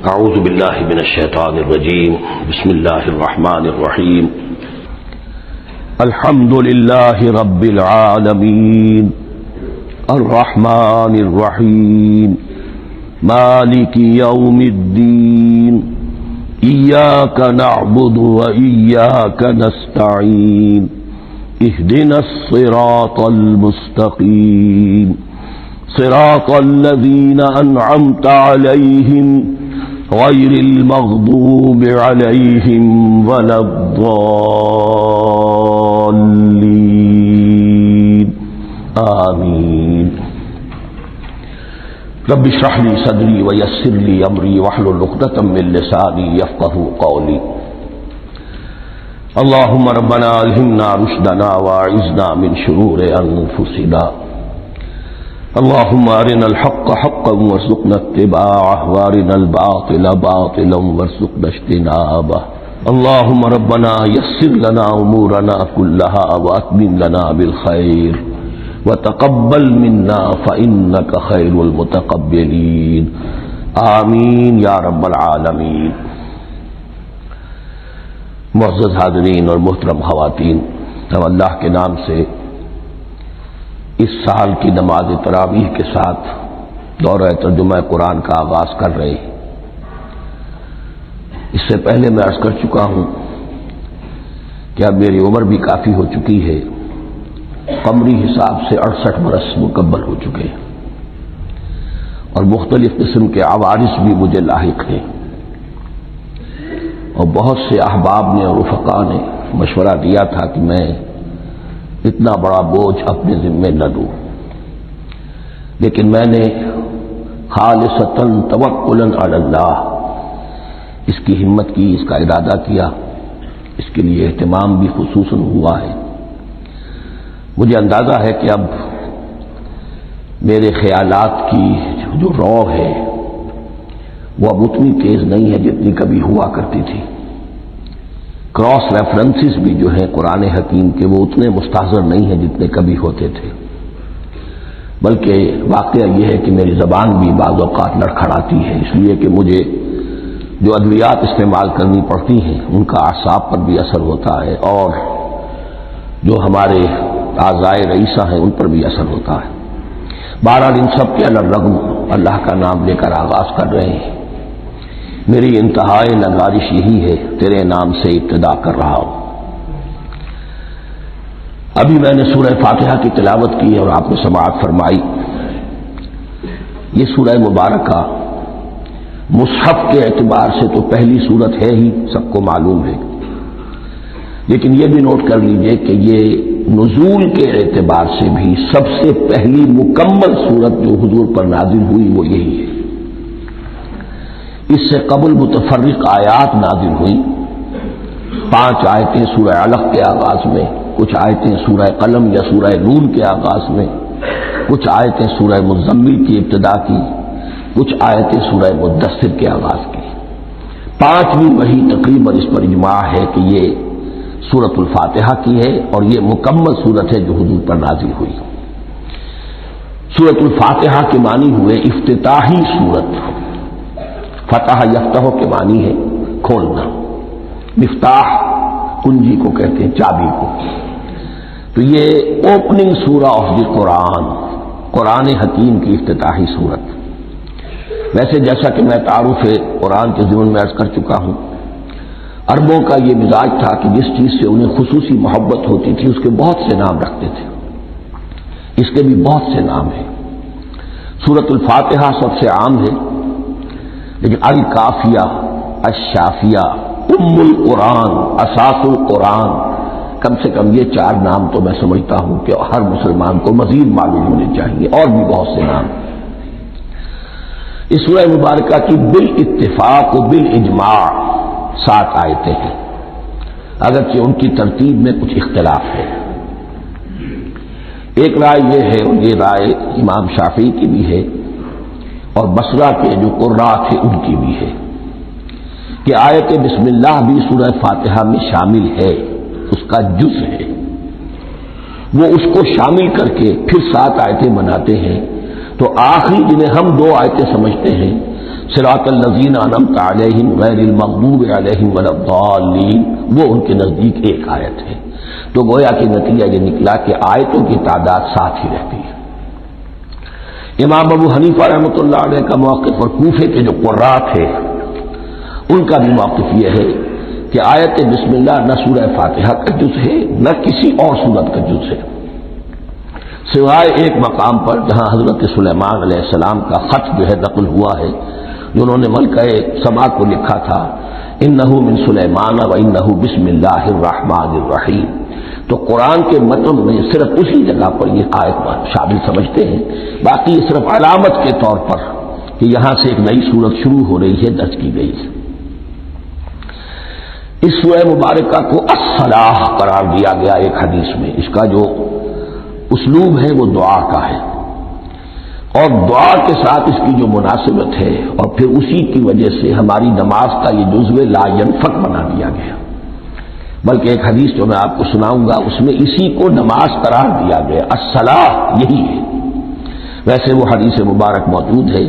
اعوذ باللہ من الشیطان الرجیم بسم اللہ الرحمن الرحیم الحمد للہ رب العالمین الرحمن الرحیم مالک یوم الدین ایاک نعبد و ایاک نستعین اہدنا الصراط المستقیم صراط الذین انعمت علیہم غیر المغضوب علیہم ولا الضالین آمین۔ رب اشرح لی صدری ویسر لی امری واحلل عقدۃ من لسانی یفقہوا قولی۔ اللہم ربنا الہمنا رشدنا واعذنا من شرور انفسنا، اللهم ارنا الحق حقا وارزقنا اتباعه وارنا الباطل باطلا وارزقنا اجتنابه، اللهم ربنا يسر لنا امورنا كلها واتمم لنا بالخير وتقبل منا فانك خير المتقبلين، آمین یا رب العالمین۔ معزز حاضرین اور محترم خواتین، ہم اللہ کے نام سے اس سال کی نماز تراویح کے ساتھ دورہ ترجمہ قرآن کا آغاز کر رہے ہیں۔ اس سے پہلے میں عرض کر چکا ہوں کہ اب میری عمر بھی کافی ہو چکی ہے، قمری حساب سے 68 برس مکمل ہو چکے ہیں، اور مختلف قسم کے عوارض بھی مجھے لاحق ہیں، اور بہت سے احباب نے اور رفقاء نے مشورہ دیا تھا کہ میں اتنا بڑا بوجھ اپنے ذمے نہ دوں، لیکن میں نے خالصتاً توکلاً علی اللہ اس کی ہمت کی، اس کا ارادہ کیا، اس کے لیے اہتمام بھی خصوصاً ہوا ہے۔ مجھے اندازہ ہے کہ اب میرے خیالات کی جو رو ہے وہ اب اتنی تیز نہیں ہے جتنی کبھی ہوا کرتی تھی، کراس ریفرنسز بھی جو ہیں قرآن حکیم کے وہ اتنے مستحضر نہیں ہیں جتنے کبھی ہوتے تھے، بلکہ واقعہ یہ ہے کہ میری زبان بھی بعض اوقات لڑکھڑاتی ہے، اس لیے کہ مجھے جو ادویات استعمال کرنی پڑتی ہیں ان کا اعصاب پر بھی اثر ہوتا ہے، اور جو ہمارے اعضائے رئیسہ ہیں ان پر بھی اثر ہوتا ہے۔ بہرحال ان سب کے الرغم اللہ کا نام لے کر آغاز کر رہے ہیں۔ میری انتہائی نگارش یہی ہے، تیرے نام سے ابتدا کر رہا ہوں۔ ابھی میں نے سورہ فاتحہ کی تلاوت کی اور آپ نے سماعت فرمائی۔ یہ سورہ مبارکہ مصحف کے اعتبار سے تو پہلی سورت ہے ہی، سب کو معلوم ہے، لیکن یہ بھی نوٹ کر لیجئے کہ یہ نزول کے اعتبار سے بھی سب سے پہلی مکمل سورت جو حضور پر نازل ہوئی وہ یہی ہے۔ اس سے قبل متفرق آیات نازل ہوئی، 5 آیتیں سورہ علق کے آغاز میں، کچھ آیتیں سورہ قلم یا سورہ نون کے آغاز میں، کچھ آیتیں سورہ مزمل کی ابتدا کی، کچھ آیتیں سورہ مدثر کے آغاز کی۔ 5ویں وحی تقریباً اس پر اجماع ہے کہ یہ سورۃ الفاتحہ کی ہے، اور یہ مکمل سورت ہے جو حضور پر نازل ہوئی۔ سورۃ الفاتحہ کے معنی ہوئے افتتاحی سورت، فتح یفتح کے معنی ہے کھولنا، مفتاح کنجی کو کہتے ہیں، چابی کو، تو یہ اوپننگ سورہ آف دی قرآن، قرآن حکیم کی افتتاحی صورت۔ ویسے جیسا کہ میں تعارف قرآن کے ضمن میں عرض کر چکا ہوں، عربوں کا یہ مزاج تھا کہ جس چیز سے انہیں خصوصی محبت ہوتی تھی اس کے بہت سے نام رکھتے تھے، اس کے بھی بہت سے نام ہیں۔ سورۃ الفاتحہ سب سے عام ہے، لیکن الکافیہ، الشافیہ، ام القرآن، اساس القرآن، کم سے کم یہ 4 نام تو میں سمجھتا ہوں کہ ہر مسلمان کو مزید معلوم ہونے چاہیے، اور بھی بہت سے نام۔ اس سورہ مبارکہ کی بالاتفاق و بالاجماع 7 آیتیں ہیں، اگرچہ ان کی ترتیب میں کچھ اختلاف ہے۔ ایک رائے یہ ہے، اور یہ رائے امام شافعی کی بھی ہے اور بصرہ کے جو قراء تھے ان کی بھی ہے، کہ آیت بسم اللہ بھی سورہ فاتحہ میں شامل ہے، اس کا جز ہے، وہ اس کو شامل کر کے پھر 7 آیتیں بناتے ہیں، تو آخری جنہیں ہم 2 آیتیں سمجھتے ہیں صراط الذین انعمت علیہم غیر المغضوب علیہم ولا الضالین، وہ ان کے نزدیک ایک آیت ہے۔ تو گویا کہ نتیجہ یہ نکلا کہ آیتوں کی تعداد 7 ہی رہتی ہے۔ امام ابو حنیفہ رحمۃ اللہ علیہ کا موقف اور کوفے کے جو قراء تھے ان کا بھی موقف یہ ہے کہ آیت بسم اللہ نہ سورہ فاتحہ کا جز ہے نہ کسی اور سورت کا جز ہے، سوائے ایک مقام پر جہاں حضرت سلیمان علیہ السلام کا خط جو ہے نقل ہوا ہے، جنہوں نے ملکہ سبا کو لکھا تھا انہ من سلیمان و انہ بسم اللہ الرحمن الرحیم، تو قرآن کے متن میں صرف اسی جگہ پر یہ آیت شامل سمجھتے ہیں، باقی یہ صرف علامت کے طور پر کہ یہاں سے ایک نئی سورت شروع ہو رہی ہے درج کی گئی ہے۔ اس سورہ مبارکہ کو الصلاح قرار دیا گیا ایک حدیث میں، اس کا جو اسلوب ہے وہ دعا کا ہے، اور دعا کے ساتھ اس کی جو مناسبت ہے اور پھر اسی کی وجہ سے ہماری نماز کا یہ جزو لا ینفک بنا دیا گیا، بلکہ ایک حدیث جو میں آپ کو سناؤں گا اس میں اسی کو نماز قرار دیا گیا، الصلاح یہی ہے۔ ویسے وہ حدیث مبارک موجود ہے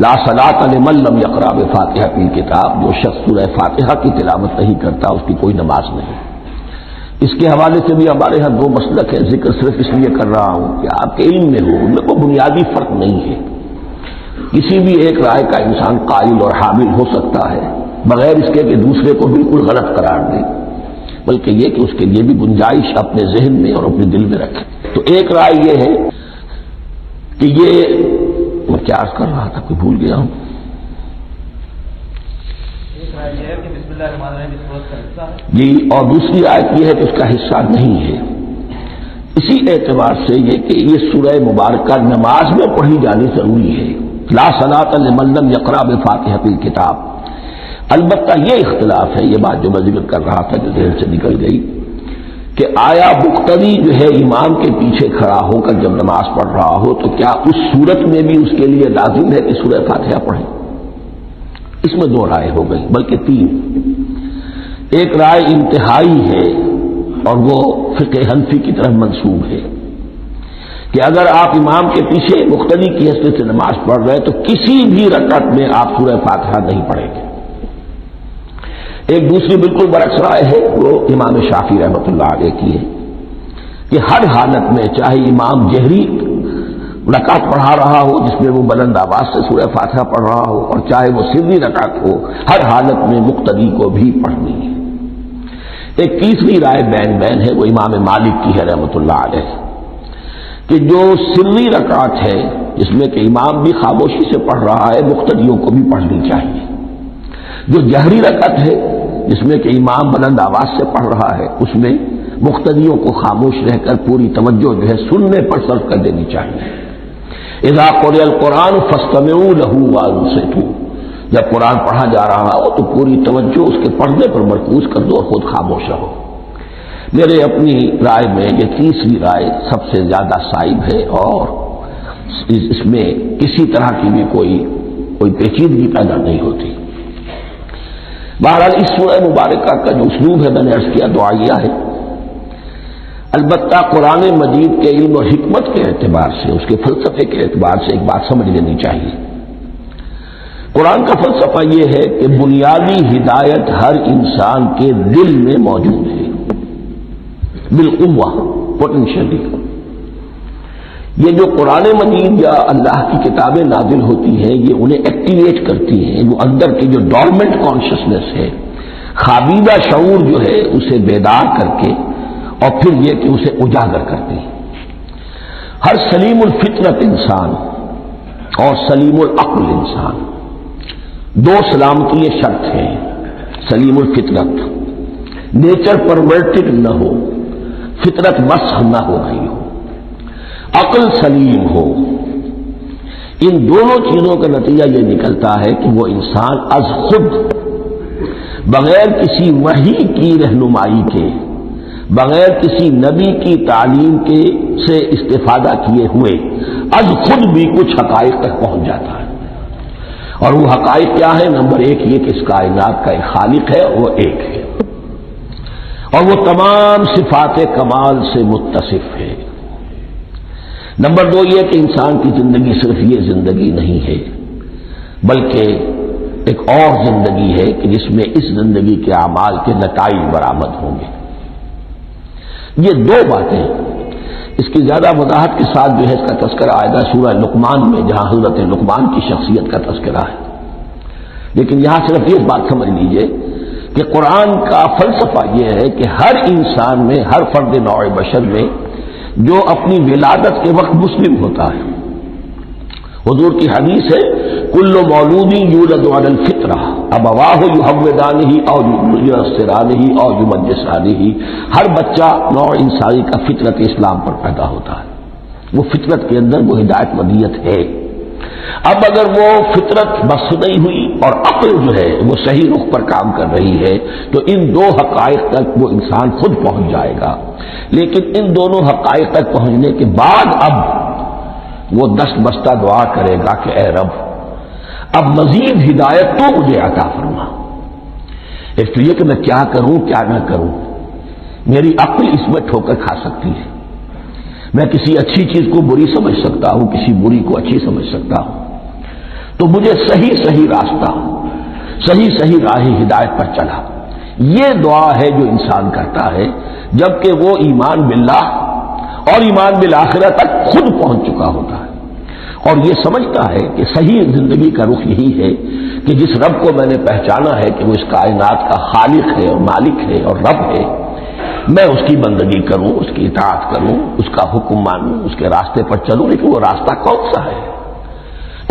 لا صلاۃ لمن لم یقرأ بفاتحۃ الکتاب، جو شخص سورہ فاتحہ کی تلاوت نہیں کرتا اس کی کوئی نماز نہیں۔ اس کے حوالے سے بھی ہمارے ہاں 2 مسلک ہے، ذکر صرف اس لیے کر رہا ہوں کہ آپ کے علم میں ہو، ان میں کوئی بنیادی فرق نہیں ہے، کسی بھی ایک رائے کا انسان قائل اور حامل ہو سکتا ہے بغیر اس کے کہ دوسرے کو بالکل غلط قرار دے، بلکہ یہ کہ اس کے لیے بھی گنجائش اپنے ذہن میں اور اپنے دل میں رکھے۔ تو ایک رائے یہ ہے کہ یہ میں کیا عرض کر رہا تھا کوئی بھول گیا ہوں، جی، اور دوسری آیت یہ ہے کہ اس کا حصہ نہیں ہے، اسی اعتبار سے یہ کہ یہ سورہ مبارکہ نماز میں پڑھی جانی ضروری ہے، لا صلاۃ لمن لم یقرأ بفاتحۃ الکتاب۔ البتہ یہ اختلاف ہے، یہ بات جو میں ذکر کر رہا تھا جو ذہن سے نکل گئی، کہ آیا مقتدی جو ہے امام کے پیچھے کھڑا ہو کر جب نماز پڑھ رہا ہو تو کیا اس صورت میں بھی اس کے لیے لازم ہے کہ سورہ فاتحہ پڑھے؟ اس میں 2 رائے ہو گئی، بلکہ 3۔ ایک رائے انتہائی ہے اور وہ فقہ حنفی کی طرف منسوب ہے کہ اگر آپ امام کے پیچھے مقتدی کی حیثیت سے نماز پڑھ رہے تو کسی بھی رکعت میں آپ سورہ فاتحہ نہیں پڑھیں گے۔ ایک دوسری بالکل برعکس رائے ہے، وہ امام شافعی رحمۃ اللہ علیہ کی ہے کہ ہر حالت میں چاہے امام جہری رکعت پڑھا رہا ہو جس میں وہ بلند آواز سے سورہ فاتحہ پڑھ رہا ہو اور چاہے وہ سری رکعت ہو، ہر حالت میں مقتدی کو بھی پڑھنی ہے۔ ایک تیسری رائے بین ہے، وہ امام مالک کی ہے رحمۃ اللہ علیہ، کہ جو سری رکعت ہے جس میں کہ امام بھی خاموشی سے پڑھ رہا ہے مقتدیوں کو بھی پڑھنی چاہیے، جو جہری رکعت ہے جس میں کہ امام بلند آواز سے پڑھ رہا ہے اس میں مقتدیوں کو خاموش رہ کر پوری توجہ جو ہے سننے پر صرف کر دینی چاہیے۔ اذا قرئ القرآن فاستمعوا له وانصتوا، جب قرآن پڑھا جا رہا ہو تو پوری توجہ اس کے پڑھنے پر مرکوز کر دو اور خود خاموش رہو۔ میرے اپنی رائے میں یہ تیسری رائے سب سے زیادہ صائب ہے اور اس میں کسی طرح کی بھی کوئی پیچیدگی پیدا نہیں ہوتی۔ بہرحال اس سورہ مبارکہ کا جو اسلوب ہے میں نے عرض کیا دعائیہ ہے، البتہ قرآن مجید کے علم و حکمت کے اعتبار سے، اس کے فلسفے کے اعتبار سے ایک بات سمجھ لینی چاہیے۔ قرآن کا فلسفہ یہ ہے کہ بنیادی ہدایت ہر انسان کے دل میں موجود ہے، بالقوہ، پوٹینشلی۔ یہ جو قرآن مجید یا اللہ کی کتابیں نازل ہوتی ہیں یہ انہیں ایکٹیویٹ کرتی ہیں، وہ اندر کی جو ڈورمنٹ کانشسنس ہے، خوابیدہ شعور جو ہے اسے بیدار کر کے اور پھر یہ کہ اسے اجاگر کرتی ہیں۔ ہر سلیم الفطرت انسان اور سلیم العقل انسان، 2 سلامتی شرط ہیں۔ سلیم الفطرت، نیچر پرورٹڈ نہ ہو، فطرت مسخ نہ ہو گئی ہو، عقل سلیم ہو۔ ان دونوں چیزوں کا نتیجہ یہ نکلتا ہے کہ وہ انسان از خود بغیر کسی وحی کی رہنمائی کے، بغیر کسی نبی کی تعلیم کے سے استفادہ کیے ہوئے از خود بھی کچھ حقائق تک پہنچ جاتا ہے۔ اور وہ حقائق کیا ہے؟ نمبر 1 یہ کہ اس کائنات کا ایک خالق ہے، وہ ایک ہے اور وہ تمام صفات کمال سے متصف ہے۔ نمبر 2 یہ کہ انسان کی زندگی صرف یہ زندگی نہیں ہے، بلکہ ایک اور زندگی ہے کہ جس میں اس زندگی کے اعمال کے نتائج برآمد ہوں گے۔ یہ دو باتیں، اس کی زیادہ وضاحت کے ساتھ جو ہے اس کا تذکرہ آئے گا سورہ لقمان میں، جہاں حضرت لقمان کی شخصیت کا تذکرہ ہے۔ لیکن یہاں صرف یہ بات سمجھ لیجئے کہ قرآن کا فلسفہ یہ ہے کہ ہر انسان میں، ہر فرد نوع بشر میں جو اپنی ولادت کے وقت مسلم ہوتا ہے، حضور کی حدیث ہے کل مولود یولد علی الفطرہ ابواہ یحودانہ او ینصرانہ او یمجسانہ، ہر بچہ نوع انسانی کا فطرت اسلام پر پیدا ہوتا ہے، وہ فطرت کے اندر وہ ہدایت مدیت ہے۔ اب اگر وہ فطرت بس نہیں ہوئی اور عقل جو ہے وہ صحیح رخ پر کام کر رہی ہے تو ان دو حقائق تک وہ انسان خود پہنچ جائے گا۔ لیکن ان دونوں حقائق تک پہنچنے کے بعد اب وہ دست بستہ دعا کرے گا کہ اے رب اب مزید ہدایت تو مجھے عطا فرما۔ ایک تو یہ کہ میں کیا کروں کیا نہ کروں، میری عقل اس میں ٹھوکر کھا سکتی ہے، میں کسی اچھی چیز کو بری سمجھ سکتا ہوں، کسی بری کو اچھی سمجھ سکتا ہوں، تو مجھے صحیح راستہ، صحیح راہ ہدایت پر چلا۔ یہ دعا ہے جو انسان کرتا ہے جبکہ وہ ایمان باللہ اور ایمان بالآخرہ تک خود پہنچ چکا ہوتا ہے، اور یہ سمجھتا ہے کہ صحیح زندگی کا رخ یہی ہے کہ جس رب کو میں نے پہچانا ہے کہ وہ اس کائنات کا خالق ہے اور مالک ہے اور رب ہے، میں اس کی بندگی کروں، اس کی اطاعت کروں، اس کا حکم مانوں، اس کے راستے پر چلوں۔ لیکن وہ راستہ کون سا ہے؟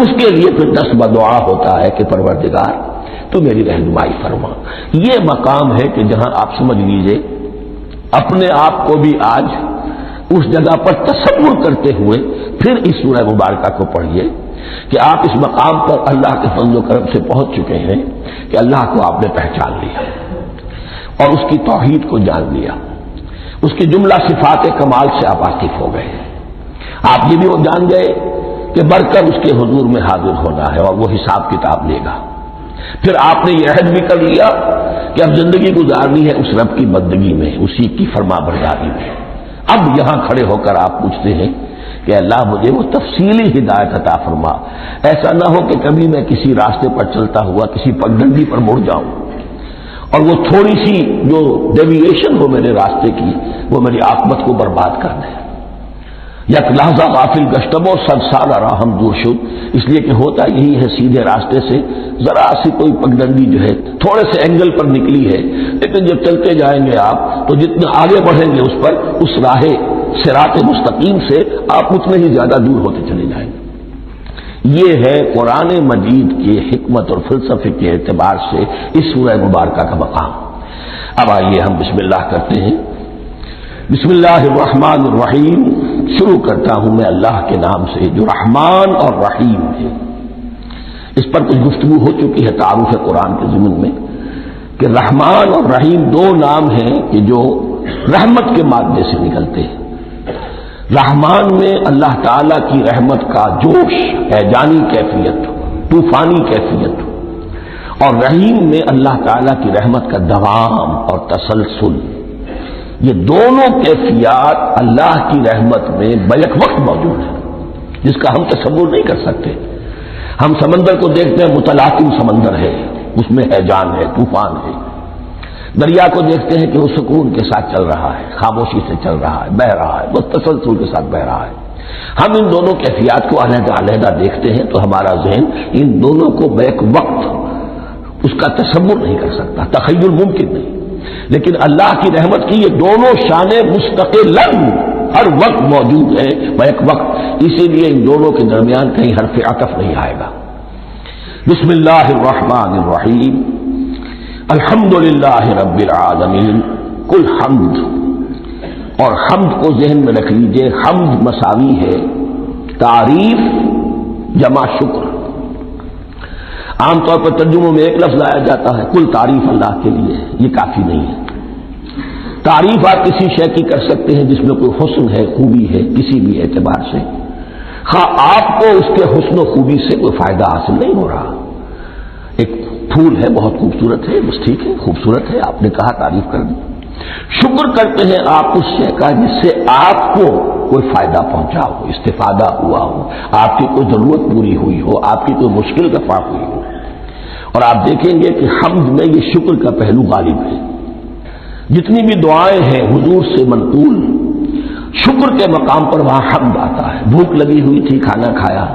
اس کے لیے پھر دست بدعا ہوتا ہے کہ پروردگار تو میری رہنمائی فرما۔ یہ مقام ہے کہ جہاں آپ سمجھ لیجئے اپنے آپ کو بھی آج اس جگہ پر تصور کرتے ہوئے پھر اس سورہ مبارکہ کو پڑھیے کہ آپ اس مقام پر اللہ کے فضل و کرم سے پہنچ چکے ہیں کہ اللہ کو آپ نے پہچان لیا اور اس کی توحید کو جان لیا، اس کی جملہ صفات کمال سے آپ واقف ہو گئے۔ آپ یہ بھی وہ جان گئے کہ بڑھ کر اس کے حضور میں حاضر ہونا ہے اور وہ حساب کتاب لے گا۔ پھر آپ نے یہ عہد بھی کر لیا کہ اب زندگی گزارنی ہے اس رب کی بندگی میں، اسی کی فرما برداری میں۔ اب یہاں کھڑے ہو کر آپ پوچھتے ہیں کہ اللہ مجھے وہ تفصیلی ہدایت عطا فرما، ایسا نہ ہو کہ کبھی میں کسی راستے پر چلتا ہوا کسی پگڈنڈی پر مڑ جاؤں اور وہ تھوڑی سی جو ڈیویشن ہو میرے راستے کی وہ میری عاقبت کو برباد کر دے۔ یک لحظہ غافل گشتم و صد سال راہم دور شد، اس لیے کہ ہوتا یہی ہے صیدھے راستے سے ذرا سی کوئی پگڈنڈی جو ہے تھوڑے سے اینگل پر نکلی ہے، لیکن جب چلتے جائیں گے آپ تو جتنے آگے بڑھیں گے اس پر اس راہ صراط مستقیم سے آپ اتنے ہی زیادہ دور ہوتے چلے جائیں گے۔ یہ ہے قرآن مجید کے حکمت اور فلسفے کے اعتبار سے اس سورہ مبارکہ کا مقام۔ اب آئیے ہم بسم اللہ کرتے ہیں۔ بسم اللہ الرحمن الرحیم، شروع کرتا ہوں میں اللہ کے نام سے جو رحمان اور رحیم ہے۔ اس پر کچھ گفتگو ہو چکی ہے تعارف قرآن کے ضمن میں کہ رحمان اور رحیم دو نام ہیں کہ جو رحمت کے مادے سے نکلتے ہیں۔ رحمان میں اللہ تعالی کی رحمت کا جوش، ہیجانی کیفیت، طوفانی کیفیت، اور رحیم میں اللہ تعالی کی رحمت کا دوام اور تسلسل۔ یہ دونوں کیفیات اللہ کی رحمت میں بیک وقت موجود ہیں جس کا ہم تصور نہیں کر سکتے۔ ہم سمندر کو دیکھتے ہیں متلاطم سمندر ہے، اس میں ہیجان ہے، طوفان ہے۔ دریا کو دیکھتے ہیں کہ وہ سکون کے ساتھ چل رہا ہے، خاموشی سے چل رہا ہے، بہہ رہا ہے، بس تسلسل کے ساتھ بہہ رہا ہے۔ ہم ان دونوں کیفیات کو علیحدہ علیحدہ دیکھتے ہیں تو ہمارا ذہن ان دونوں کو بیک وقت اس کا تصور نہیں کر سکتا، تخیل ممکن نہیں۔ لیکن اللہ کی رحمت کی یہ دونوں شانیں مستقلاً ہر وقت موجود ہیں بیک وقت، اسی لیے ان دونوں کے درمیان کہیں حرف عطف نہیں آئے گا۔ بسم اللہ الرحمن الرحیم، الحمد للہ رب العالمین، کل حمد، اور حمد کو ذہن میں رکھ لیجئے، حمد مساوی ہے تعریف جمع شکر۔ عام طور پر ترجموں میں ایک لفظ لایا جاتا ہے، کل تعریف اللہ کے لیے، یہ کافی نہیں ہے۔ تعریف آپ کسی شے کی کر سکتے ہیں جس میں کوئی حسن ہے، خوبی ہے، کسی بھی اعتبار سے، خواہ آپ کو اس کے حسن و خوبی سے کوئی فائدہ حاصل نہیں ہو رہا۔ ایک پھول ہے، بہت خوبصورت ہے، بس ٹھیک ہے، خوبصورت ہے، آپ نے کہا تعریف کر دی۔ شکر کرتے ہیں آپ اس شے کا جس سے آپ کو کوئی فائدہ پہنچا ہو، استفادہ ہوا ہو، آپ کی کوئی ضرورت پوری ہوئی ہو، آپ کی کوئی مشکل رفع ہوئی ہو۔ اور آپ دیکھیں گے کہ حمد میں یہ شکر کا پہلو غالب ہے۔ جتنی بھی دعائیں ہیں حضور سے منقول، شکر کے مقام پر وہاں حمد آتا ہے۔ بھوک لگی ہوئی تھی، کھانا کھایا،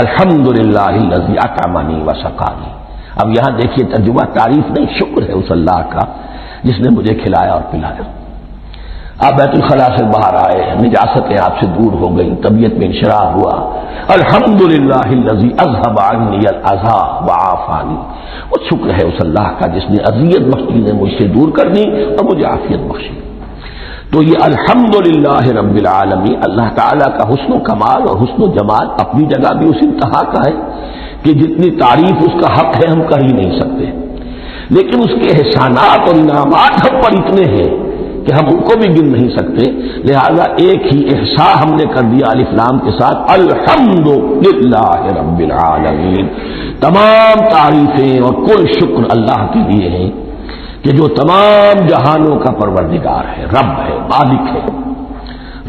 الحمدللہ الذی اطعمنی وسقانی۔ اب یہاں دیکھیے ترجمہ تعریف نہیں، شکر ہے اس اللہ کا جس نے مجھے کھلایا اور پلایا۔ آپ بیت الخلاء سے باہر آئے، نجاستیں آپ سے دور ہو گئی، طبیعت میں انشراح ہوا، الحمدللہ الذی اذھب عنی الاذی وعافانی۔ وہ شکر ہے اس اللہ کا جس نے اذیت بخشی نے مجھ سے دور کر دی اور مجھے عافیت بخشی۔ تو یہ الحمدللہ رب العالمین اللہ تعالیٰ کا حسن و کمال اور حسن و جمال اپنی جگہ بھی اس انتہا کا ہے کہ جتنی تعریف اس کا حق ہے ہم کر ہی نہیں سکتے، لیکن اس کے احسانات اور انعامات ہم پر اتنے ہیں کہ ہم ان کو بھی گن نہیں سکتے۔ لہذا ایک ہی احصاء ہم نے کر دیا الف لام کے ساتھ، الحمدللہ رب العالمین۔ تمام تعریفیں اور کل شکر اللہ کے لیے ہیں کہ جو تمام جہانوں کا پروردگار ہے، رب ہے، مالک ہے۔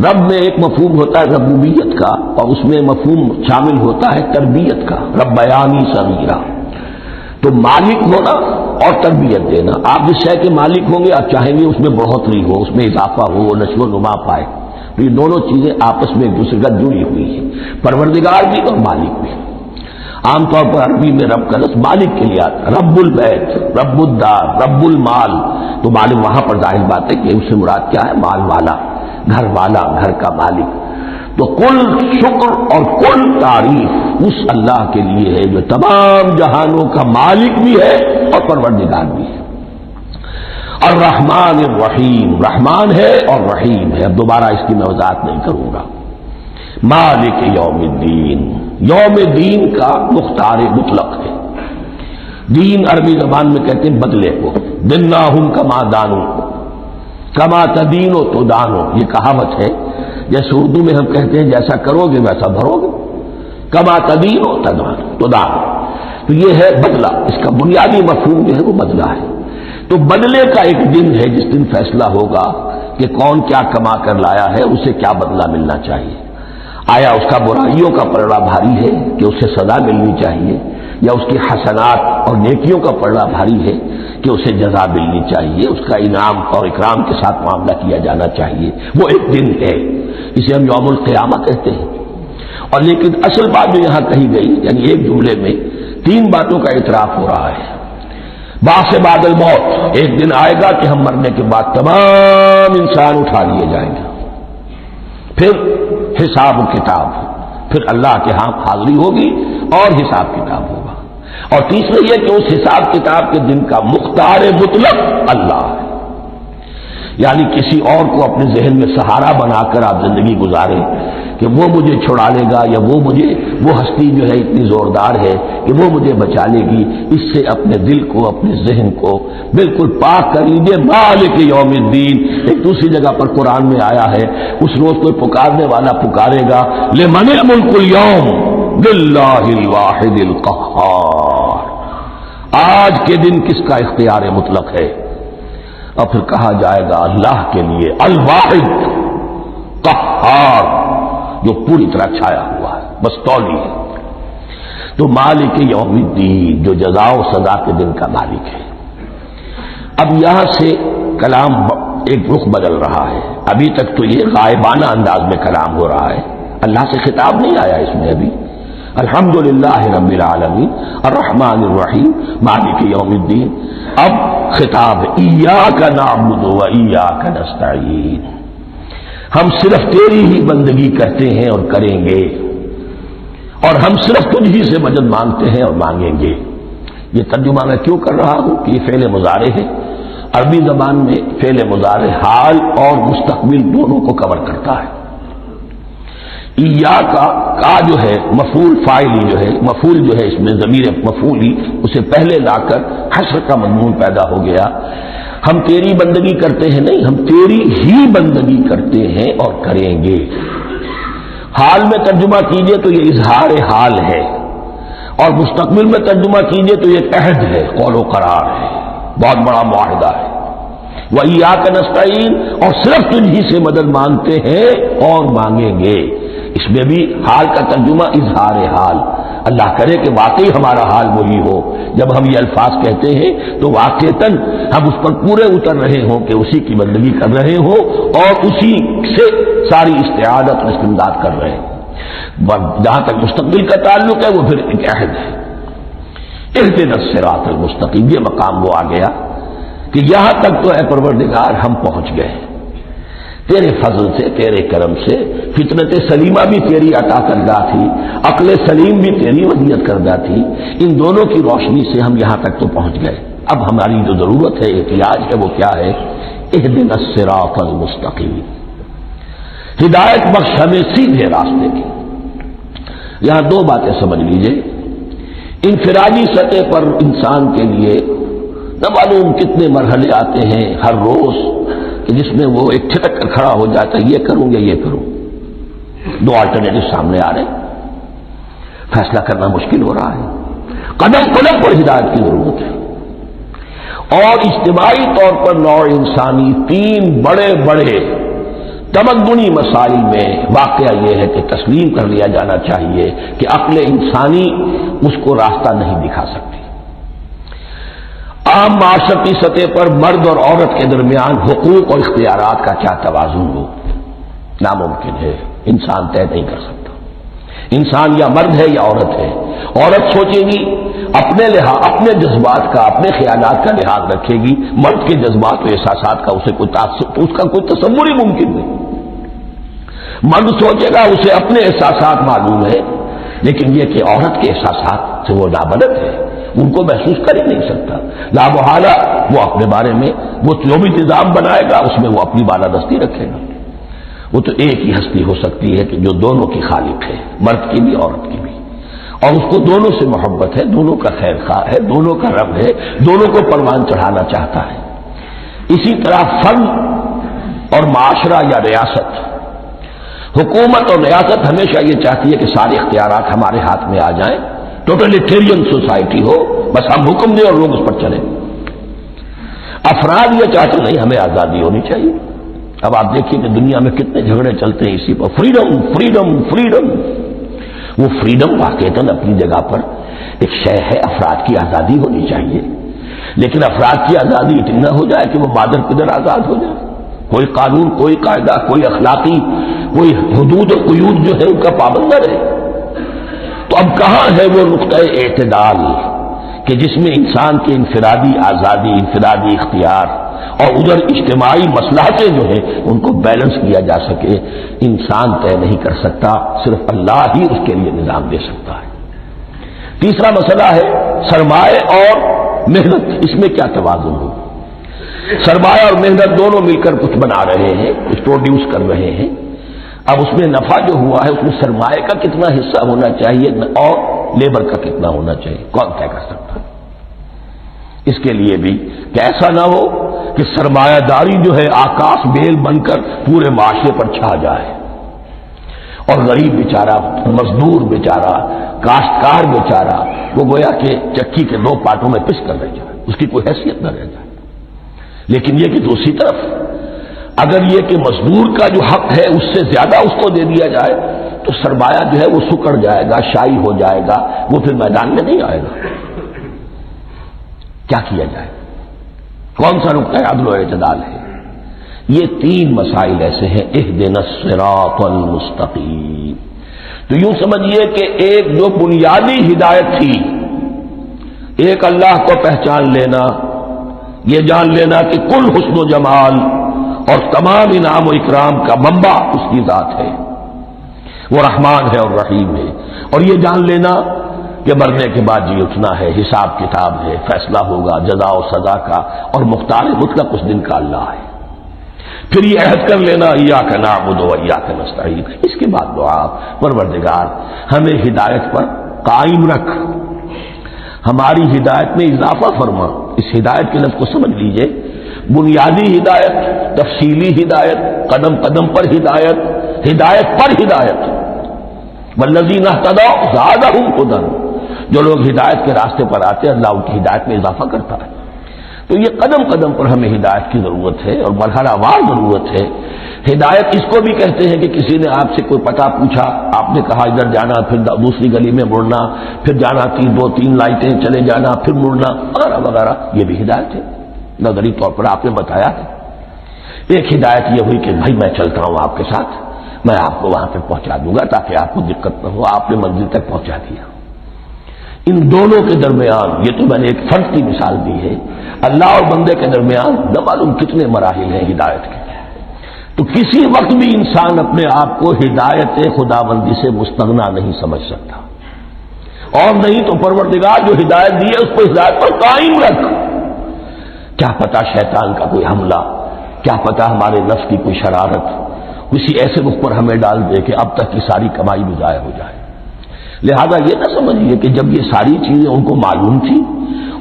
رب میں ایک مفہوم ہوتا ہے ربوبیت کا، اور اس میں مفہوم شامل ہوتا ہے تربیت کا، ربیانی صغیرہ۔ تو مالک ہونا اور تربیت دینا، آپ جس شے کے مالک ہوں گے آپ چاہیں گے اس میں بڑھوتری ہو، اس میں اضافہ ہو، نشو و نما پائے۔ تو یہ دونوں چیزیں آپس میں ایک دوسرے کا جڑی ہوئی ہیں، پروردگار بھی اور مالک بھی۔ عام طور پر عربی میں رب کا لفظ مالک کے لیے آتا ہے، رب البیت، رب الدار، رب المال۔ تو مالک وہاں پر ظاہر بات ہے کہ اس سے مراد کیا ہے، مال والا، گھر والا، گھر کا مالک۔ تو کل شکر اور کل تعریف اس اللہ کے لیے ہے جو تمام جہانوں کا مالک بھی ہے اور پروردگار بھی ہے۔ الرحمن الرحیم، رحمان ہے اور رحیم ہے۔ اب دوبارہ اس کی میں وضاحت نہیں کروں گا۔ مالک یوم الدین، یوم دین کا مختار مطلق ہے۔ دین عربی زبان میں کہتے ہیں بدلے کو، دناہم کما دانو، کما تدینو تو دانو، یہ کہاوت ہے۔ جیسے اردو میں ہم کہتے ہیں جیسا کرو گے ویسا بھرو گے، کما تدینو تو دانو، تو یہ ہے بدلہ۔ اس کا بنیادی مفہوم جو ہے وہ بدلہ ہے۔ تو بدلے کا ایک دن ہے جس دن فیصلہ ہوگا کہ کون کیا کما کر لایا ہے، اسے کیا بدلہ ملنا چاہیے۔ آیا اس کا برائیوں کا پلڑا بھاری ہے کہ اسے سزا ملنی چاہیے، یا اس کی حسنات اور نیکیوں کا پلڑا بھاری ہے کہ اسے جزا ملنی چاہیے، اس کا انعام اور اکرام کے ساتھ معاملہ کیا جانا چاہیے۔ وہ ایک دن ہے، اسے ہم یوم القیامہ کہتے ہیں۔ اور لیکن اصل بات جو یہاں کہی گئی، یعنی ایک جملے میں تین باتوں کا اعتراف ہو رہا ہے۔ بعث بعد الموت، ایک دن آئے گا کہ ہم مرنے کے بعد تمام انسان اٹھا لیے جائیں گے، پھر حساب و کتاب، پھر اللہ کے ہاں حاضری ہوگی اور حساب کتاب ہوگا۔ اور تیسرا یہ کہ اس حساب کتاب کے دن کا مختار مطلق اللہ ہے، یعنی کسی اور کو اپنے ذہن میں سہارا بنا کر آپ زندگی گزاریں کہ وہ مجھے چھڑا لے گا، یا وہ ہستی جو ہے اتنی زوردار ہے کہ وہ مجھے بچا لے گی، اس سے اپنے دل کو، اپنے ذہن کو بالکل پاک کر لیجیے۔ مالک یوم الدین، ایک دوسری جگہ پر قرآن میں آیا ہے، اس روز کوئی پکارنے والا پکارے گا، لمن الملک اليوم للہ الواحد القہار، آج کے دن کس کا اختیار مطلق ہے؟ اور پھر کہا جائے گا اللہ کے لیے، الواحد قہار، جو پوری طرح چھایا ہوا ہے، بس تولی ہے۔ تو مالک یوم الدین، جو جزا و سزا کے دن کا مالک ہے۔ اب یہاں سے کلام ایک رخ بدل رہا ہے۔ ابھی تک تو یہ غائبانہ انداز میں کلام ہو رہا ہے، اللہ سے خطاب نہیں آیا اس میں ابھی۔ الحمدللہ رب العالمین الرحمن الرحیم مالک یوم الدین۔ اب خطاب ایاک نعبد و ایاک نستعین، ہم صرف تیری ہی بندگی کرتے ہیں اور کریں گے، اور ہم صرف تجھ ہی سے مدد مانگتے ہیں اور مانگیں گے۔ یہ ترجمہ میں کیوں کر رہا ہوں کہ یہ فعل مضارع ہے۔ عربی زبان میں فعل مضارع حال اور مستقبل دونوں کو کور کرتا ہے۔ ایاک کا جو ہے مفعول فاعلی جو ہے، مفعول جو ہے اس میں ضمیر مفعولی اسے پہلے لا کر حشر کا مضمون پیدا ہو گیا۔ ہم تیری بندگی کرتے ہیں نہیں، ہم تیری ہی بندگی کرتے ہیں اور کریں گے۔ حال میں ترجمہ کیجئے تو یہ اظہار حال ہے، اور مستقبل میں ترجمہ کیجئے تو یہ عہد ہے، قول و قرار ہے، بہت بڑا معاہدہ ہے۔ وَإِيَّاكَ نَسْتَعِينُ، اور صرف تجھی سے مدد مانگتے ہیں اور مانگیں گے۔ اس میں بھی حال کا ترجمہ اظہار حال، اللہ کرے کہ واقعی ہمارا حال وہی ہو، جب ہم یہ الفاظ کہتے ہیں تو واقعتاً ہم اس پر پورے اتر رہے ہوں کہ اسی کی بندگی کر رہے ہوں اور اسی سے ساری استعانت و استمداد کر رہے ہیں۔ جہاں تک مستقبل کا تعلق ہے وہ پھر ایک عہد ہے، اهدنا الصراط المستقیم، یہ مقام وہ آ گیا کہ یہاں تک تو اے پروردگار ہم پہنچ گئے تیرے فضل سے، تیرے کرم سے۔ فطرت سلیمہ بھی تیری عطا کردہ تھی، عقل سلیم بھی تیری ودیعت کردہ تھی، ان دونوں کی روشنی سے ہم یہاں تک تو پہنچ گئے۔ اب ہماری جو ضرورت ہے، احتیاج ہے، وہ کیا ہے؟ اهدنا الصراط المستقیم، ہدایت بخش ہمیں سیدھے راستے کی۔ یہاں دو باتیں سمجھ لیجئے، انفرادی سطح پر انسان کے لیے نہ معلوم کتنے مرحلے آتے ہیں ہر روز کہ جس میں وہ ایک ٹھٹک کر کھڑا ہو جاتا ہے، یہ کروں یا یہ کروں، دو آلٹرنیٹو سامنے آ رہے ہیں، فیصلہ کرنا مشکل ہو رہا ہے، قدم قدم پر ہدایت کی ضرورت ہے۔ اور اجتماعی طور پر نوع انسانی تین بڑے بڑے تمدنی مسائل میں واقعہ یہ ہے کہ تسلیم کر لیا جانا چاہیے کہ عقل انسانی اس کو راستہ نہیں دکھا سکتی۔ عام معاشرتی سطح پر مرد اور عورت کے درمیان حقوق اور اختیارات کا کیا توازن ہو، ناممکن ہے، انسان طے نہیں کر سکتا۔ انسان یا مرد ہے یا عورت ہے، عورت سوچے گی اپنے جذبات کا، اپنے خیالات کا لحاظ رکھے گی، مرد کے جذبات و احساسات کا اس کا کوئی تصور ہی ممکن نہیں۔ مرد سوچے گا اسے اپنے احساسات معلوم ہے، لیکن یہ کہ عورت کے احساسات سے وہ نابلد ہے، ان کو محسوس کر ہی نہیں سکتا، لا محالہ وہ اپنے بارے میں وہ جو بھی نظام بنائے گا اس میں وہ اپنی بالادستی رکھے گا۔ وہ تو ایک ہی ہستی ہو سکتی ہے کہ جو دونوں کی خالق ہے، مرد کی بھی عورت کی بھی، اور اس کو دونوں سے محبت ہے، دونوں کا خیر خواہ ہے، دونوں کا رب ہے، دونوں کو پروان چڑھانا چاہتا ہے۔ اسی طرح فرد اور معاشرہ یا ریاست، حکومت اور ریاست ہمیشہ یہ چاہتی ہے کہ سارے اختیارات ہمارے ہاتھ میں آ جائیں، ٹوٹلیٹیرین سوسائٹی ہو، بس ہم حکم دیں اور لوگ اس پر چلیں۔ افراد یہ چاہتے نہیں، ہمیں آزادی ہونی چاہیے۔ اب آپ دیکھیے کہ دنیا میں کتنے جھگڑے چلتے ہیں اسی پر، فریڈم فریڈم فریڈم۔ وہ فریڈم واقعتاً اپنی جگہ پر ایک شے ہے، افراد کی آزادی ہونی چاہیے، لیکن افراد کی آزادی اتنی نہ ہو جائے کہ وہ مادر پدر آزاد ہو جائے، کوئی قانون، کوئی قاعدہ، کوئی اخلاقی، کوئی حدود و قیود جو ہے ان کا پابند نہ رہے۔ تو اب کہاں ہے وہ نقطہ اعتدال کہ جس میں انسان کی انفرادی آزادی، انفرادی اختیار اور ادھر اجتماعی مصلحتیں جو ہیں ان کو بیلنس کیا جا سکے؟ انسان طے نہیں کر سکتا، صرف اللہ ہی اس کے لیے نظام دے سکتا ہے۔ تیسرا مسئلہ ہے سرمایہ اور محنت، اس میں کیا توازن ہو؟ سرمایہ اور محنت دونوں مل کر کچھ بنا رہے ہیں، کچھ پروڈیوس کر رہے ہیں۔ اب اس میں نفع جو ہوا ہے اس میں سرمایہ کا کتنا حصہ ہونا چاہیے اور لیبر کا کتنا ہونا چاہیے، کون طے کر سکتا ہے؟ اس کے لیے بھی کہ ایسا نہ ہو کہ سرمایہ داری جو ہے آکاش بیل بن کر پورے معاشرے پر چھا جائے اور غریب بیچارہ، مزدور بیچارہ، کاشتکار بیچارہ وہ گویا کہ چکی کے دو پارٹوں میں پس کر رہ جائے، اس کی کوئی حیثیت نہ رہ جائے۔ لیکن یہ کہ دوسری طرف اگر یہ کہ مزدور کا جو حق ہے اس سے زیادہ اس کو دے دیا جائے تو سرمایہ جو ہے وہ سکڑ جائے گا، شائی ہو جائے گا، وہ پھر میدان میں نہیں آئے گا۔ کیا کیا جائے؟ کون سا نقطہ عدل و اعتدال ہے؟ یہ تین مسائل ایسے ہیں، اهدنا الصراط المستقیم۔ تو یوں سمجھیے کہ ایک جو بنیادی ہدایت تھی، ایک اللہ کو پہچان لینا، یہ جان لینا کہ کل حسن و جمال اور تمام انعام و اکرام کا منبع اس کی ذات ہے، وہ رحمان ہے اور رحیم ہے، اور یہ جان لینا کہ مرنے کے بعد جی اٹھنا ہے، حساب کتاب ہے، فیصلہ ہوگا جزا و سزا کا، اور مختار مطلق اس دن کا اللہ ہے۔ پھر یہ عہد کر لینا ایاک نعبد و ایاک نستعین۔ اس کے بعد دعا، پروردگار ہمیں ہدایت پر قائم رکھ، ہماری ہدایت میں اضافہ فرما۔ اس ہدایت کے لفظ کو سمجھ لیجئے، بنیادی ہدایت، تفصیلی ہدایت، قدم قدم پر ہدایت، ہدایت پر ہدایت۔ والذین اہتدوا زادہم ہدی، جو لوگ ہدایت کے راستے پر آتے ہیں اللہ ان کی ہدایت میں اضافہ کرتا ہے۔ تو یہ قدم قدم پر ہمیں ہدایت کی ضرورت ہے اور مرحلہ وار ضرورت ہے. ہدایت اس کو بھی کہتے ہیں کہ کسی نے آپ سے کوئی پتہ پوچھا، آپ نے کہا ادھر جانا، پھر دوسری گلی میں مڑنا، پھر جانا 2-3 لائٹیں چلے جانا، پھر مڑنا وغیرہ وغیرہ، یہ بھی ہدایت ہے. نظری طور پر آپ نے بتایا ہے. ایک ہدایت یہ ہوئی کہ بھائی میں چلتا ہوں آپ کے ساتھ، میں آپ کو وہاں پہ پہنچا دوں گا تاکہ آپ کو دقت نہ ہو، آپ نے منزل تک پہنچا دیا. ان دونوں کے درمیان، یہ تو میں نے ایک فرد کی مثال دی ہے، اللہ اور بندے کے درمیان نہ معلوم کتنے مراحل ہیں ہدایت کے. تو کسی وقت بھی انسان اپنے آپ کو ہدایت خداوندی سے مستغنا نہیں سمجھ سکتا، اور نہیں تو پروردگار جو ہدایت دی ہے اس کو ہدایت پر قائم رکھ. کیا پتا شیطان کا کوئی حملہ، کیا پتا ہمارے نفس کی کوئی شرارت کسی ایسے رخ پر ہمیں ڈال دے کہ اب تک کی ساری کمائی بھی ضائع ہو جائے. لہذا یہ نہ سمجھیے کہ جب یہ ساری چیزیں ان کو معلوم تھی،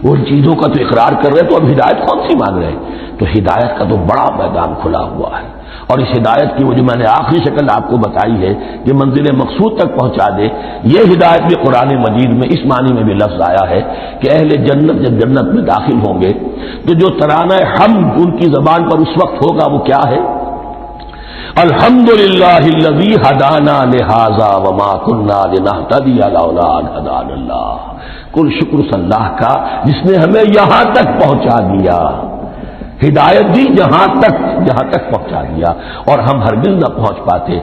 ان چیزوں کا تو اقرار کر رہے تو اب ہدایت کون سی مانگ رہے. تو ہدایت کا تو بڑا میدان کھلا ہوا ہے، اور اس ہدایت کی وہ جو میں نے آخری شکل آپ کو بتائی ہے کہ منزل مقصود تک پہنچا دے، یہ ہدایت بھی قرآن مجید میں اس معنی میں بھی لفظ آیا ہے کہ اہل جنت جب جنت میں داخل ہوں گے تو جو ترانہ حمد ان کی زبان پر اس وقت ہوگا وہ کیا ہے؟ الحمدللہ الذی ہدانا لہذا وما کنا لنہتدی لولا ان ہدانا اللہ. کل شکر اللہ کا جس نے ہمیں یہاں تک پہنچا دیا، ہدایت دی جہاں تک پہنچا دیا، اور ہم ہرگز نہ پہنچ پاتے،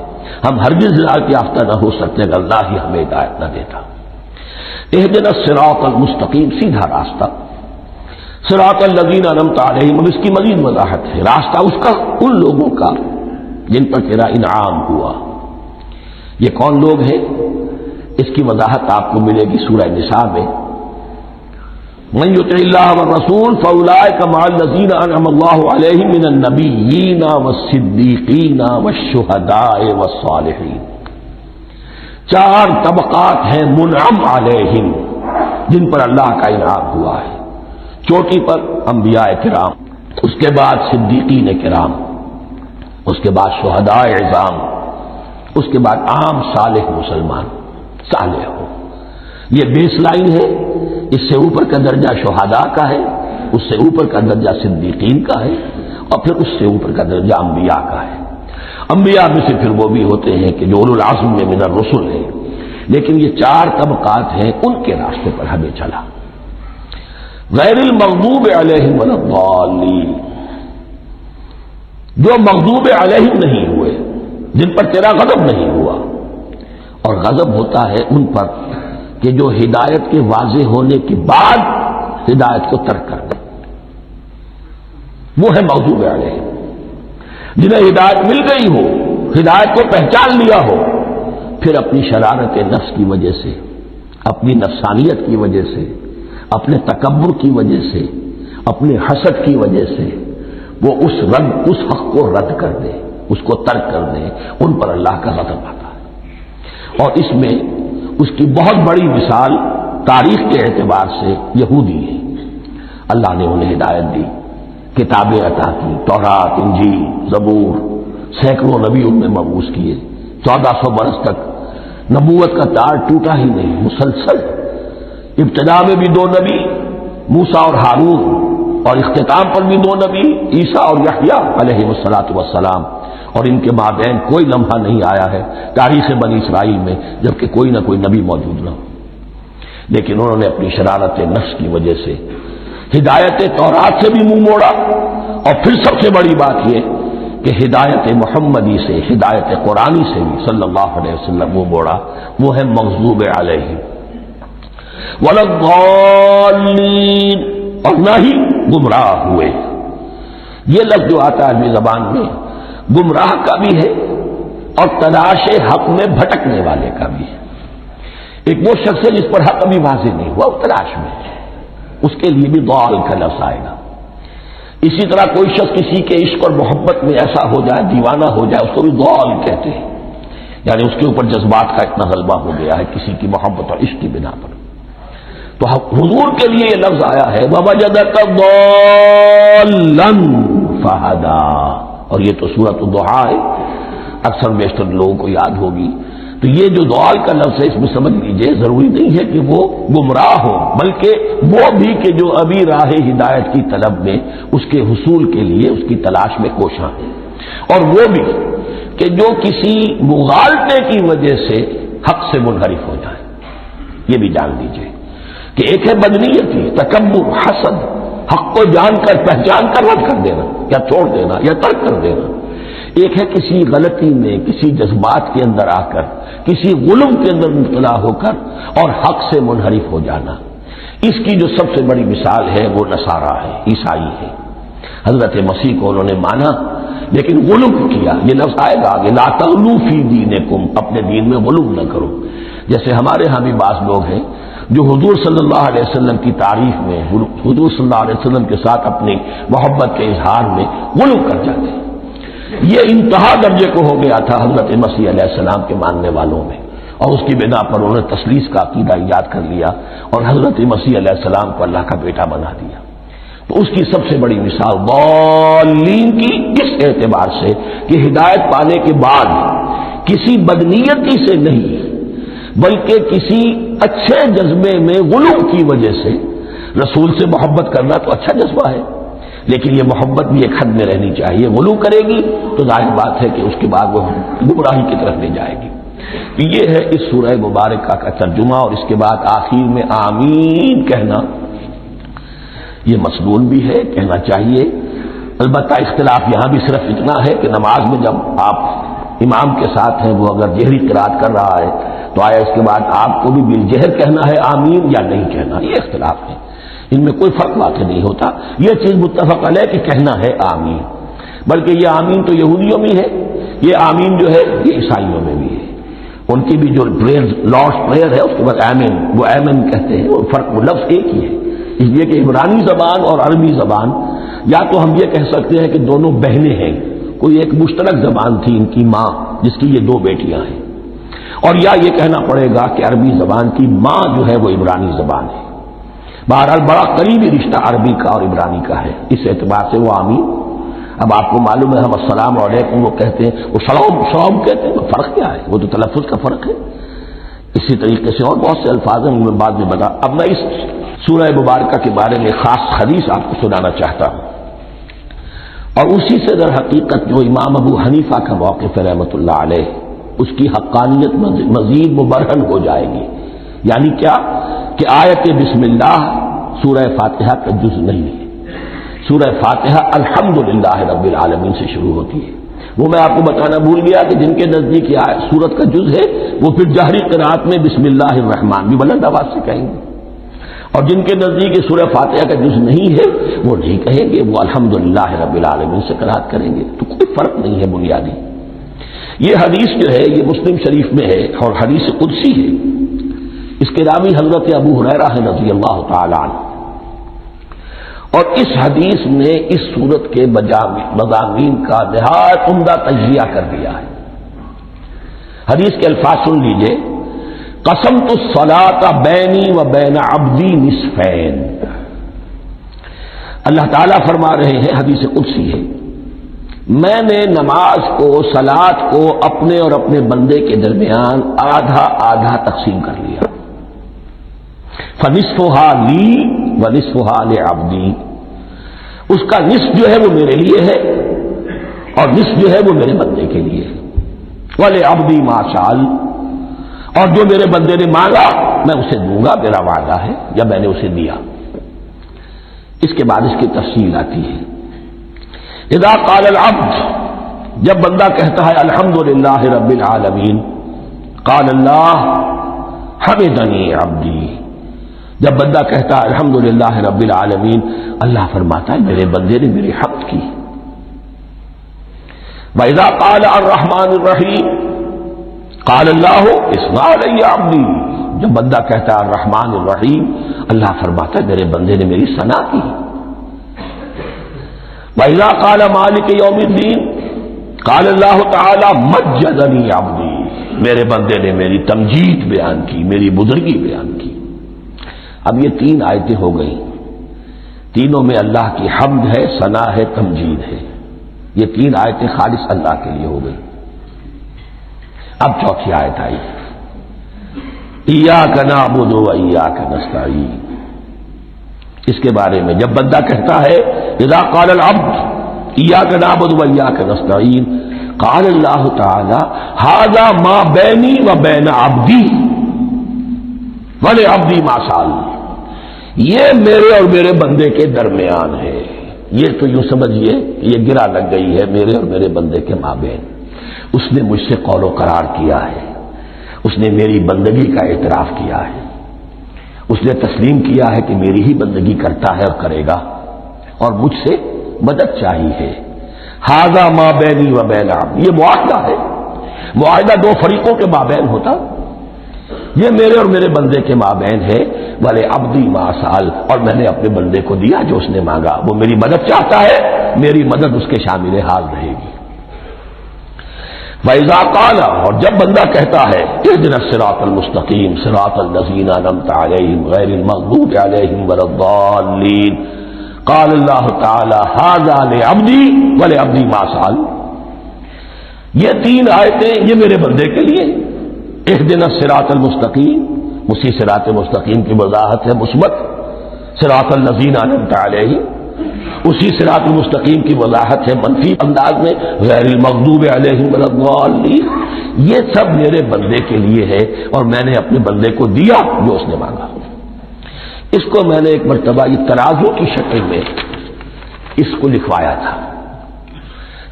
ہم ہرگز ہدایت یافتہ نہ ہو سکتے اگر اللہ ہی ہمیں ہدایت نہ دیتا. اہدنا الصراط المستقیم، سیدھا راستہ، صراط الذین انعمت علیہم. اب اس کی مزید وضاحت ہے، راستہ اس کا ان لوگوں کا جن پر تیرا انعام ہوا. یہ کون لوگ ہیں؟ اس کی وضاحت آپ کو ملے گی سورہ نساء میں. من یطع اللہ والرسول فاولئک مع الذین انعم اللہ علیہم من النبیین والصدیقین والشہداء والصالحین. 4 طبقات ہیں منعم علیہم جن پر اللہ کا انعام ہوا ہے. چوٹی پر انبیاء کرام، اس کے بعد صدیقین کرام، اس کے بعد شہداء عظام، اس کے بعد عام صالح مسلمان صالح ہو. یہ بیس لائن ہے. اس سے اوپر کا درجہ شہداء کا ہے، اس سے اوپر کا درجہ صدیقین کا ہے، اور پھر اس سے اوپر کا درجہ انبیاء کا ہے. انبیاء میں سے پھر وہ بھی ہوتے ہیں کہ جو اولو العزم میں من الرسل ہیں. لیکن یہ 4 طبقات ہیں، ان کے راستے پر ہمیں چلا. غیر المغضوب علیہم ولا الضالین، جو مغضوب علیہم نہیں ہوئے، جن پر تیرا غضب نہیں ہوا. اور غضب ہوتا ہے ان پر کہ جو ہدایت کے واضح ہونے کے بعد ہدایت کو ترک کر دیں، وہ ہے مغضوب علیہم. جنہیں ہدایت مل گئی ہو، ہدایت کو پہچان لیا ہو، پھر اپنی شرارت نفس کی وجہ سے، اپنی نفسانیت کی وجہ سے، اپنے تکبر کی وجہ سے، اپنے حسد کی وجہ سے وہ اس حق کو رد کر دے، اس کو ترک کر دے، ان پر اللہ کا غضب آتا ہے. اور اس میں اس کی بہت بڑی مثال تاریخ کے اعتبار سے یہودی ہے. اللہ نے انہیں ہدایت دی، کتابیں عطا کی، تورات، انجیل، زبور، سینکڑوں نبی ان میں مبعوث کیے. 1400 برس تک نبوت کا تار ٹوٹا ہی نہیں، مسلسل. ابتدا میں بھی 2 نبی، موسیٰ اور ہارون، اور اختتام پر بھی 2 نبی، عیسیٰ اور یحییٰ علیہ الصلاۃ والسلام. اور ان کے مابین کوئی لمحہ نہیں آیا ہے تاریخ بنی اسرائیل میں جبکہ کوئی نہ کوئی نبی موجود نہ ہو. لیکن انہوں نے اپنی شرارت نفس کی وجہ سے ہدایت تورات سے بھی منہ موڑا، اور پھر سب سے بڑی بات یہ کہ ہدایت محمدی سے، ہدایت قرآنی سے بھی صلی اللہ علیہ وسلم منہ موڑا. وہ ہے مغضوب علیہم ولا الضالین، اور نہ ہی گمراہ ہوئے. یہ لفظ جو آتا ہے عربی زبان میں گمراہ کا بھی ہے اور تلاش حق میں بھٹکنے والے کا بھی ہے. ایک وہ شخص ہے جس پر حق ابھی واضح نہیں ہوا، وہ تلاش میں ہے، اس کے لیے بھی ضال کا لفظ آئے گا. اسی طرح کوئی شخص کسی کے عشق اور محبت میں ایسا ہو جائے، دیوانہ ہو جائے، اس کو بھی ضال کہتے ہیں. یعنی اس کے اوپر جذبات کا اتنا غلبہ ہو گیا ہے کسی کی محبت اور عشق کی بنا پر. تو حضور کے لیے یہ لفظ آیا ہے وَوَجَدَكَ ضَالًّا فَهَدَىٰ. اور یہ تو سورۃ الضحیٰ ہے، اکثر بیشتر لوگوں کو یاد ہوگی. تو یہ جو ضلال کا لفظ ہے اس میں سمجھ لیجئے ضروری نہیں ہے کہ وہ گمراہ ہو، بلکہ وہ بھی کہ جو ابھی راہ ہدایت کی طلب میں اس کے حصول کے لیے اس کی تلاش میں کوشاں ہے، اور وہ بھی کہ جو کسی مغالطے کی وجہ سے حق سے منحرف ہو جائے۔ یہ بھی جان لیجئے کہ ایک ہے بدنیتی، تکبر، حسد، حق کو جان کر پہچان کر رد کر دینا یا چھوڑ دینا یا ترک کر دینا، ایک ہے کسی غلطی میں کسی جذبات کے اندر آ کر کسی غلم کے اندر مبتلا ہو کر اور حق سے منحرف ہو جانا۔ اس کی جو سب سے بڑی مثال ہے وہ نصارہ ہے، عیسائی ہے۔ حضرت مسیح کو انہوں نے مانا لیکن غلم کیا، یہ لفظ آئے گا آگے، لا تغلوا فی دینکم، اپنے دین میں غلم نہ کرو۔ جیسے ہمارے ہاں بھی بعض لوگ ہیں جو حضور صلی اللہ علیہ وسلم کی تعریف میں، حضور صلی اللہ علیہ وسلم کے ساتھ اپنی محبت کے اظہار میں غلو کر جاتے ہیں۔ یہ انتہا درجے کو ہو گیا تھا حضرت مسیح علیہ السلام کے ماننے والوں میں، اور اس کی بنا پر انہوں نے تثلیث کا عقیدہ ایجاد کر لیا اور حضرت مسیح علیہ السلام کو اللہ کا بیٹا بنا دیا۔ تو اس کی سب سے بڑی مثال ضالین کی اس اعتبار سے کہ ہدایت پانے کے بعد کسی بدنیتی سے نہیں بلکہ کسی اچھے جذبے میں غلو کی وجہ سے، رسول سے محبت کرنا تو اچھا جذبہ ہے لیکن یہ محبت بھی ایک حد میں رہنی چاہیے، غلو کرے گی تو ظاہر بات ہے کہ اس کے بعد وہ گمراہی کی طرف لے جائے گی۔ یہ ہے اس سورہ مبارکہ کا ترجمہ، اور اس کے بعد آخر میں آمین کہنا یہ مسنون بھی ہے، کہنا چاہیے۔ البتہ اختلاف یہاں بھی صرف اتنا ہے کہ نماز میں جب آپ امام کے ساتھ ہیں، وہ اگر جہری قرات کر رہا ہے تو آیا اس کے بعد آپ کو بھی بالجہر کہنا ہے آمین یا نہیں کہنا، یہ اختلاف ہے، ان میں کوئی فرق واقع نہیں ہوتا۔ یہ چیز متفق علیہ کہ کہنا ہے آمین، بلکہ یہ آمین تو یہودیوں میں ہے، یہ آمین جو ہے یہ عیسائیوں میں بھی ہے، ان کی بھی جو لارڈس پریئر ہے اس کے بعد آمین، وہ آمین کہتے ہیں، وہ فرق وہ لفظ ایک ہی ہے، اس لیے کہ عبرانی زبان اور عربی زبان یا تو ہم یہ کہہ سکتے ہیں کہ دونوں بہنیں ہیں، کوئی ایک مشترک زبان تھی ان کی ماں جس کی یہ دو بیٹیاں ہیں، اور یا یہ کہنا پڑے گا کہ عربی زبان کی ماں جو ہے وہ عبرانی زبان ہے۔ بہرحال بڑا قریبی رشتہ عربی کا اور عبرانی کا ہے، اس اعتبار سے وہ آمین۔ اب آپ کو معلوم ہے ہم السلام علیکم وہ کہتے ہیں، وہ سلام کہتے ہیں، فرق کیا ہے؟ وہ تو تلفظ کا فرق ہے۔ اسی طریقے سے اور بہت سے الفاظ ہیں، میں بعد میں بتا۔ اب میں اس سورہ مبارکہ کے بارے میں خاص حدیث آپ کو سنانا چاہتا ہوں، اور اسی سے در حقیقت جو امام ابو حنیفہ کا موقف ہے رحمۃ اللہ علیہ، اس کی حقانیت مزید مبرہن ہو جائے گی۔ یعنی کیا کہ آیت بسم اللہ سورہ فاتحہ کا جز نہیں ہے، سورہ فاتحہ الحمدللہ رب العالمین سے شروع ہوتی ہے۔ وہ میں آپ کو بتانا بھول گیا کہ جن کے نزدیک سورت کا جز ہے وہ پھر جہری قرات میں بسم اللہ الرحمن بھی بلند آواز سے کہیں گے، اور جن کے نزدیک سورہ فاتحہ کا جز نہیں ہے وہ نہیں کہیں گے، وہ الحمدللہ رب العالمین سے قرات کریں گے۔ تو کوئی فرق نہیں ہے بنیادی۔ یہ حدیث جو ہے یہ مسلم شریف میں ہے اور حدیث قدسی ہے، اس کے راوی حضرت ابو ہریرہ ہے رضی اللہ تعالی عنہ، اور اس حدیث نے اس سورت کے مضامین کا نہایت عمدہ تجزیہ کر دیا ہے۔ حدیث کے الفاظ سن لیجئے، قسمت الصلاۃ بینی و بین عبدی نصفین، اللہ تعالیٰ فرما رہے ہیں، حدیث قدسی ہے، میں نے نماز کو، صلاۃ کو اپنے اور اپنے بندے کے درمیان آدھا آدھا تقسیم کر لیا، فنصفھا لی ونصفھا لعبدی، اس کا نصف جو ہے وہ میرے لیے ہے اور نصف جو ہے وہ میرے بندے کے لیے ہے، ولعبدی ما سأل، اور جو میرے بندے نے مانگا میں اسے دوں گا، میرا وعدہ ہے یا میں نے اسے دیا۔ اس کے بعد اس کی تفصیل آتی ہے، اذا قال العبد، جب بندہ کہتا ہے الحمدللہ رب العالمین، قال اللہ حمدنی عبدی، جب بندہ کہتا ہے الحمدللہ رب العالمین، اللہ فرماتا ہے میرے بندے نے میری حمد کی۔ وَإِذَا قَالَ الرَّحْمَٰنُ الرَّحِيمُ قَالَ اللَّهُ اثْنَىٰ عَلَيَّ عَبْدِي، جب بندہ کہتا ہے الرحمن الرحیم، اللہ فرماتا ہے میرے بندے نے میری ثنا کی۔ وَإِذَا قَالَ مَالِكِ يَوْمِ الدِّينِ قَالَ اللَّهُ تَعَالَىٰ مَجَّدَنِي عَبْدِي، میرے بندے نے میری تمجید بیان کی، میری بزرگی بیان کی۔ اب یہ تین آیتیں ہو گئیں، تینوں میں اللہ کی حمد ہے، ثنا ہے، تمجید ہے، یہ تین آیتیں خالص اللہ کے لیے ہو گئی۔ اب چوتھی آیت آئی، ایاک نعبد و ایاک نستعین، اس کے بارے میں جب بندہ کہتا ہے اذا قال العبد ایاک نعبد و ایاک نستعین قال اللہ تعالی ھذا ما بینی و بین عبدی ولعبدی ما سأل، یہ میرے اور میرے بندے کے درمیان ہے. یہ تو یوں سمجھیے یہ گرا لگ گئی ہے میرے اور میرے بندے کے مابین. اس نے مجھ سے قول و قرار کیا ہے، اس نے میری بندگی کا اعتراف کیا ہے، اس نے تسلیم کیا ہے کہ میری ہی بندگی کرتا ہے اور کرے گا، اور مجھ سے مدد چاہیے ہے. ھذا ما بینی و بین عبدی، یہ معاہدہ ہے. معاہدہ دو فریقوں کے مابین ہوتا، یہ میرے اور میرے بندے کے مابین ہے. والے عبدی ما سأل، اور میں نے اپنے بندے کو دیا جو اس نے مانگا. وہ میری مدد چاہتا ہے، میری مدد اس کے شامل حال رہے گی. وَإِذَا قَالَ، اور جب بندہ کہتا ہے اهْدِنَا الصِّرَاطَ الْمُسْتَقِيمَ صِرَاطَ الَّذِينَ أَنْعَمْتَ عَلَيْهِمْ غَيْرِ الْمَغْضُوبِ عَلَيْهِمْ وَلَا الضَّالِّينَ قال اللہ تعالی ھذا لعبدی ولعبدی ما سأل، یہ تین آیتیں یہ میرے بندے کے لیے. اهْدِنَا الصِّرَاطَ الْمُسْتَقِيمَ، اسی صراط مستقیم کی وضاحت ہے مثبت. صراط الذین انعمت علیہم، اسی صراط المستقیم کی وضاحت ہے منفی انداز میں غیر المغضوب علیہم ولا الضالین. یہ سب میرے بندے کے لیے ہے اور میں نے اپنے بندے کو دیا جو اس نے مانگا. اس کو میں نے ایک مرتبہ یہ ترازو کی شکل میں اس کو لکھوایا تھا.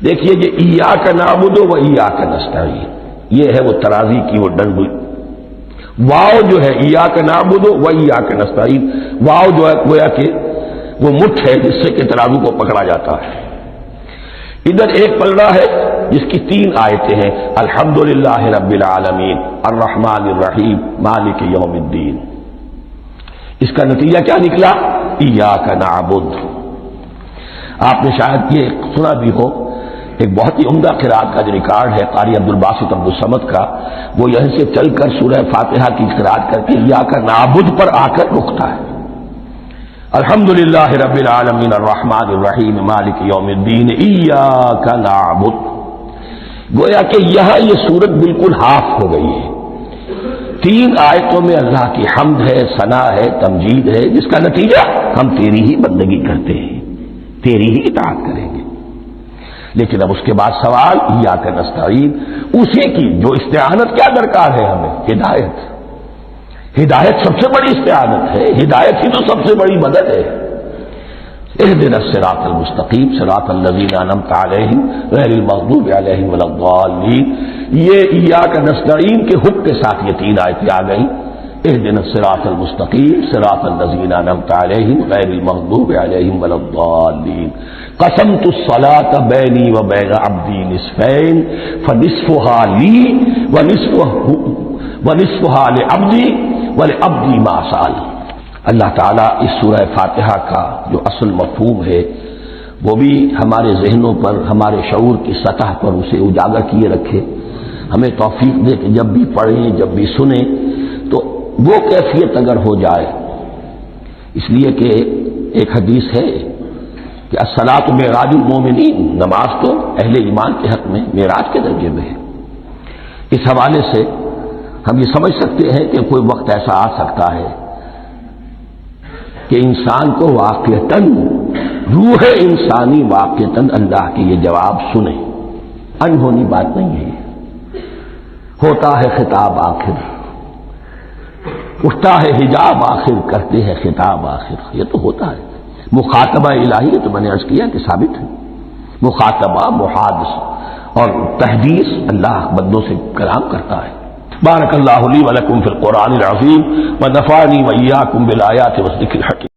دیکھیے یہ ایاک نعبد و ایاک نستعین، یہ ہے وہ ترازی کی وہ ڈنڈ. واو جو ہے ایاک نعبد و ایاک نستعین، واو جو ہے گویا کہ وہ مٹھ ہے جس سے کہ ترازو کو پکڑا جاتا ہے. ادھر ایک پلڑا ہے جس کی تین آیتیں ہیں الحمدللہ رب العالمین الرحمن الرحیم مالک یوم الدین. اس کا نتیجہ کیا نکلا؟ ایاک نعبد. آپ نے شاید یہ سنا بھی ہو، ایک بہت ہی عمدہ قرات کا جو ریکارڈ ہے قاری عبدالباسط عبدالصمد کا، وہ یہیں سے چل کر سورہ فاتحہ کی قرات کر کے ایاک نعبد پر آ کر رکتا ہے. الحمدللہ رب العالمین الرحمن الرحیم مالک یوم الدین ایاک نعبد. گویا کہ یہاں یہ صورت بالکل ہاف ہو گئی ہے. تین آیتوں میں اللہ کی حمد ہے، ثنا ہے، تمجید ہے، جس کا نتیجہ ہم تیری ہی بندگی کرتے ہیں، تیری ہی اطاعت کریں گے. لیکن اب اس کے بعد سوال ایاک نستعین، اسی کی جو استعانت کیا درکار ہے ہمیں؟ ہدایت. ہدایت سب سے بڑی استعانت ہے، ہدایت ہی تو سب سے بڑی مدد ہے. اهدنا الصراط المستقیم صراط الذین انعمت علیہم غیر المغضوب علیہم ولا الضالین. یہ ایاک نستعین کے حکم کے ساتھ یہ تین آیتیں آ گئیں. اهدنا الصراط المستقیم صراط الذین انعمت علیہم غیر المغضوب علیہم ولا الضالین. قسمت الصلاة بینی و بین عبدی نصفین فنصفها لی ونصفها لعبدی ولعبدی ما سأل. اللہ تعالیٰ اس سورہ فاتحہ کا جو اصل مفہوم ہے وہ بھی ہمارے ذہنوں پر، ہمارے شعور کی سطح پر اسے اجاگر کیے رکھے. ہمیں توفیق دے کہ جب بھی پڑھیں، جب بھی سنیں تو وہ کیفیت اگر ہو جائے. اس لیے کہ ایک حدیث ہے کہ الصلاۃ معراج المومنین، نماز تو اہل ایمان کے حق میں معراج کے درجے میں ہے. اس حوالے سے ہم یہ سمجھ سکتے ہیں کہ کوئی وقت ایسا آ سکتا ہے کہ انسان کو واقعتاً، روح انسانی واقعتاً اللہ کے یہ جواب سنے. انہونی بات نہیں ہے. ہوتا ہے خطاب آخر، اٹھتا ہے حجاب آخر، کرتے ہیں خطاب آخر. یہ تو ہوتا ہے. مخاطبہ الہی تو میں نے عرض کیا کہ ثابت ہے. مخاطبہ، محادث اور تحدیث اللہ بندوں سے کلام کرتا ہے. بارک اللہ لی و لکم فی القرآن العظیم و نفعنی و ایاکم بالآیات والذکر الحکیم.